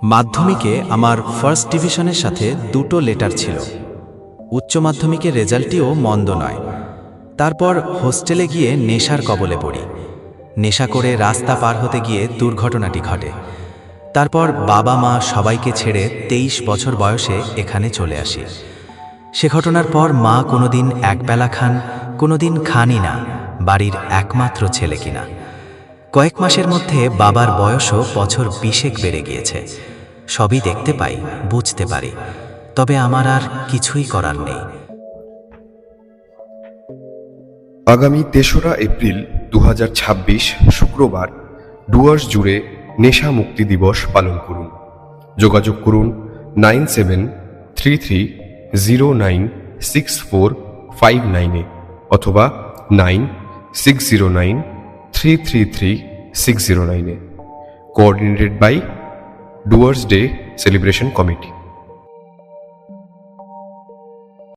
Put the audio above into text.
মাধ্যমিকে আমার ফার্স্ট ডিভিশনের সাথে দুটো লেটার ছিল। উচ্চ মাধ্যমিকের রেজাল্টটিও মন্দ নয়। তারপর হোস্টেলে গিয়ে নেশার কবলে পড়ি। নেশা করে রাস্তা পার হতে গিয়ে দুর্ঘটনাটি ঘটে। তারপর বাবা মা সবাইকে ছেড়ে 23 বছর বয়সে এখানে চলে আসি। সে ঘটনার পর মা কোনোদিন একবেলা খান, কোনোদিন খানই না, বাড়ির একমাত্র ছেলে কিনা। কয়েক মাসের মধ্যে বাবার বয়সও বছর 20 বেড়ে গিয়েছে। সবই দেখতে পাই, বুঝতে পারি, তবে আমার আর কিছুই করার নেই। আগামী 3রা এপ্রিল 2026 শুক্রবার ডুয়ার্স জুড়ে নেশা মুক্তি দিবস পালন করুন। যোগাযোগ করুন 9733096459 অথবা 9609333609 coordinated by Dooars day celebration committee.